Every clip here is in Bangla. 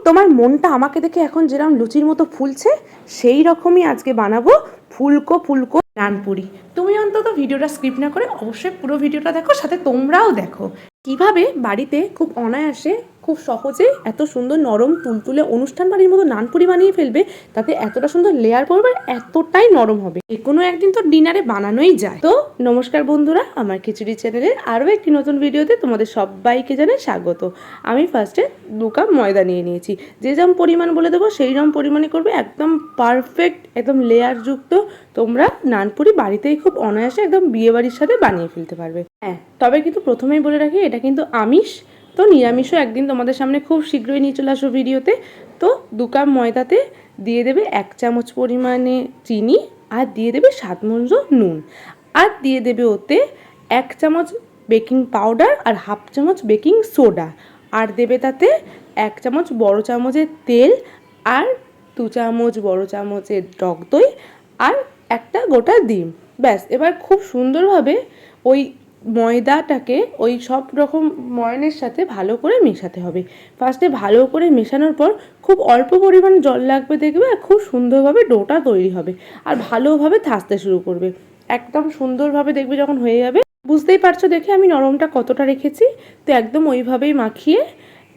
তোমার মনটা আমাকে দেখে এখন যেরকম লুচির মতো ফুলছে সেই রকমই আজকে বানাবো ফুলকো ফুলকো নানপুরি। তুমি অন্তত ভিডিওটা স্কিপ না করে অবশ্যই পুরো ভিডিওটা দেখো, সাথে তোমরাও দেখো কিভাবে বাড়িতে খুব অনায়াসে খুব সহজে এত সুন্দর নরম তুলতুলে অনুষ্ঠান বাড়ির মতো নানপুরি বানিয়ে ফেলবে। তাতে এতটা সুন্দর লেয়ার পড়বে, এতটাই নরম হবে, কোনো একদিন তো ডিনারে বানানোই যায়। তো নমস্কার বন্ধুরা, আমার খিচুড়ি চ্যানেলের আরও একটি নতুন ভিডিওতে তোমাদের সবাইকে জানাই স্বাগত। আমি ফার্স্টে 2 কাপ ময়দা নিয়ে নিয়েছি। যে যেরকম পরিমাণ বলে দেবো সেই রকম পরিমাণে করবে, একদম পারফেক্ট একদম লেয়ারযুক্ত তোমরা নানপুরি বাড়িতেই খুব অনায়াসে একদম বিয়েবাড়ির সাথে বানিয়ে ফেলতে পারবে। হ্যাঁ, তবে কিন্তু প্রথমেই বলে রাখি এটা কিন্তু আমিষ, তো নিরামিষও একদিন তোমাদের সামনে খুব শীঘ্রই নিয়ে চলে আসবো ভিডিওতে। তো 2 কাপ ময়দাতে দিয়ে দেবে 1 চামচ পরিমাণে চিনি, আর দিয়ে দেবে স্বাদ মতো নুন, আর দিয়ে দেবে ওতে 1 চামচ বেকিং পাউডার আর 1/2 চামচ বেকিং সোডা, আর দেবে তাতে 1 চামচ বড় চামচের তেল, আর 2 চামচ বড় চামচের টক দই, আর একটা গোটা ডিম। ব্যাস, এবার খুব সুন্দরভাবে ওই ময়দাটাকে ওই সব রকম ময়নের সাথে ভালো করে মেশাতে হবে। ফার্স্টে ভালো করে মেশানোর পর খুব অল্প পরিমাণ জল লাগবে দেখবে, আর খুব সুন্দরভাবে ডোটা তৈরি হবে, আর ভালোভাবে থাসতে শুরু করবে। একদম সুন্দরভাবে দেখবে যখন হয়ে যাবে, বুঝতেই পারছো দেখে আমি নরমটা কতটা রেখেছি। তো একদম ওইভাবেই মাখিয়ে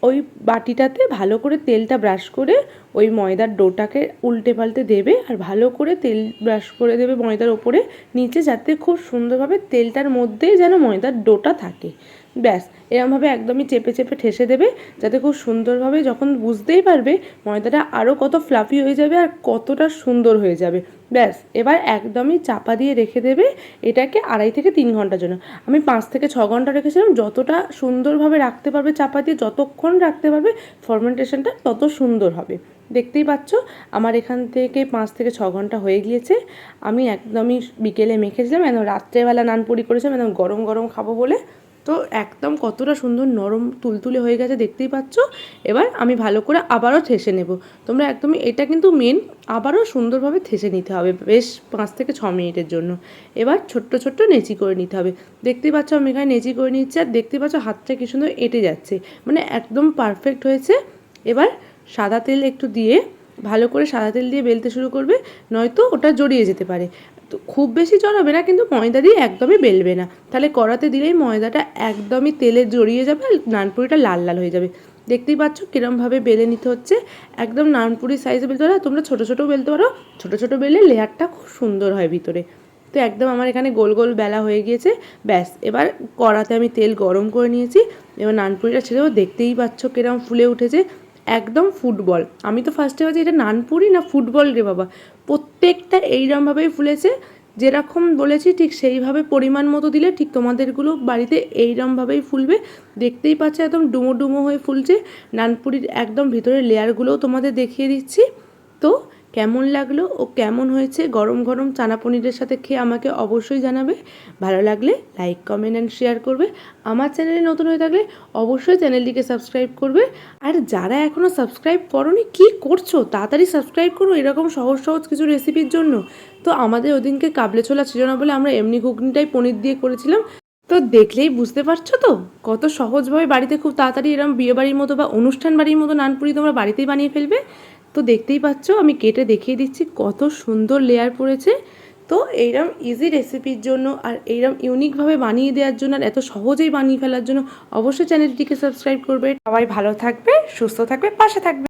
ওই বাটিটাতে ভালো করে তেলটা ব্রাশ করে ওই ময়দার ডোটাকে উল্টে পাল্টে দেবে, আর ভালো করে তেল ব্রাশ করে দেবে ময়দার ওপরে নিচে, যাতে খুব সুন্দরভাবে তেলটার মধ্যেই যেন ময়দার ডোটা থাকে। ব্যাস, এরমভাবে একদমই চেপে চেপে ঠেসে দেবে, যাতে খুব সুন্দরভাবে যখন বুঝতেই পারবে ময়দাটা আরও কত ফ্লাফি হয়ে যাবে আর কতটা সুন্দর হয়ে যাবে। ব্যাস, এবার একদমই চাপা দিয়ে রেখে দেবে এটাকে 2.5 থেকে 3 ঘন্টার জন্য। আমি 5 থেকে 6 ঘন্টা রেখেছিলাম। যতটা সুন্দরভাবে রাখতে পারবে চাপা দিয়ে, যতক্ষণ রাখতে পারবে ফার্মেন্টেশনটা তত সুন্দর হবে। দেখতেই পাচ্ছ আমার এখান থেকে 5 থেকে 6 ঘন্টা হয়ে গিয়েছে। আমি একদমই বিকেলে মেখেছিলাম, একদম রাত্রেবেলা নানপুরি করেছিলাম একদম গরম গরম খাবো বলে। তো একদম কতটা সুন্দর নরম তুলতুলে হয়ে গেছে দেখতেই পাচ্ছ। এবার আমি ভালো করে আবারও ঠেসে নেব। তোমরা একদমই, এটা কিন্তু মেন, আবারও সুন্দরভাবে ঠেসে নিতে হবে বেশ 5 থেকে 6 মিনিটের জন্য। এবার ছোট্ট ছোট্ট নেচি করে নিতে হবে। দেখতেই পাচ্ছ আমি এখানে নেচি করে নিচ্ছি, আর দেখতেই পাচ্ছ হাতটা কি সুন্দর এঁটে যাচ্ছে, মানে একদম পারফেক্ট হয়েছে। এবার সাদা তেল একটু দিয়ে ভালো করে সাদা তেল দিয়ে বেলতে শুরু করবে, নয়তো ওটা জড়িয়ে যেতে পারে। তো খুব বেশি জড়াবে না, কিন্তু ময়দা দিয়ে একদমই বেলবে না, তাহলে কড়াতে দিলেই ময়দাটা একদমই তেলে জড়িয়ে যাবে আর নানপুরিটা লাল লাল হয়ে যাবে। দেখতেই পাচ্ছ কীরমভাবে বেলে নিতে হচ্ছে, একদম নানপুরি সাইজে বেলতে পারো, তোমরা ছোটো ছোটো বেলতে পারো। ছোটো ছোটো বেলে লেয়ারটা খুব সুন্দর হয় ভিতরে। তো একদম আমার এখানে গোল গোল বেলা হয়ে গিয়েছে। ব্যাস, এবার কড়াতে আমি তেল গরম করে নিয়েছি, এবার নানপুরিটা ছেড়ে দেবো। দেখতেই পাচ্ছ কিরম ফুলে উঠেছে, একদম ফুটবল। আমি তো ফার্স্টে ভাবছি এটা নানপুরি না ফুটবল রে বাবা। প্রত্যেকটা এইরকমভাবেই ফুলেছে, যেরকম বলেছি ঠিক সেইভাবে পরিমাণ মতো দিলে ঠিক তোমাদেরগুলো বাড়িতে এইরকমভাবেই ফুলবে। দেখতেই পাচ্ছ একদম ডুমো ডুমো হয়ে ফুলছে নানপুরির একদম ভিতরের লেয়ারগুলোও তোমাদের দেখিয়ে দিচ্ছি। তো কেমন লাগলো ও কেমন হয়েছে গরম গরম চানা পনিরের সাথে খেয়ে আমাকে অবশ্যই জানাবে। ভালো লাগলে লাইক কমেন্ট অ্যান্ড শেয়ার করবে। আমার চ্যানেলে নতুন হয়ে থাকলে অবশ্যই চ্যানেলটিকে সাবস্ক্রাইব করবে। আর যারা এখনও সাবস্ক্রাইব করোনি কী করছো, তাড়াতাড়ি সাবস্ক্রাইব করো এরকম সহজ সহজ কিছু রেসিপির জন্য। তো আমাদের ওদিনকে কাবলে ছোলা ছিল না বলে আমরা এমনি ঘুগনিটাই পনির দিয়ে করেছিলাম। তো দেখলেই বুঝতে পারছো তো কত সহজভাবে বাড়িতে খুব তাড়াতাড়ি এরকম বিয়েবাড়ির মতো বা অনুষ্ঠান বাড়ির মতো নানপুরি তোমরা বাড়িতেই বানিয়ে ফেলবে। তো দেখতেই পাচ্ছ আমি কেটে দেখিয়ে দিচ্ছি কত সুন্দর লেয়ার পড়েছে। তো এইরকম ইজি রেসিপির জন্য আর এইরকম ইউনিকভাবে বানিয়ে দেওয়ার জন্য আর এত সহজেই বানিয়ে ফেলার জন্য অবশ্যই চ্যানেলটিকে সাবস্ক্রাইব করবে। সবাই ভালো থাকবে, সুস্থ থাকবে, পাশে থাকবে।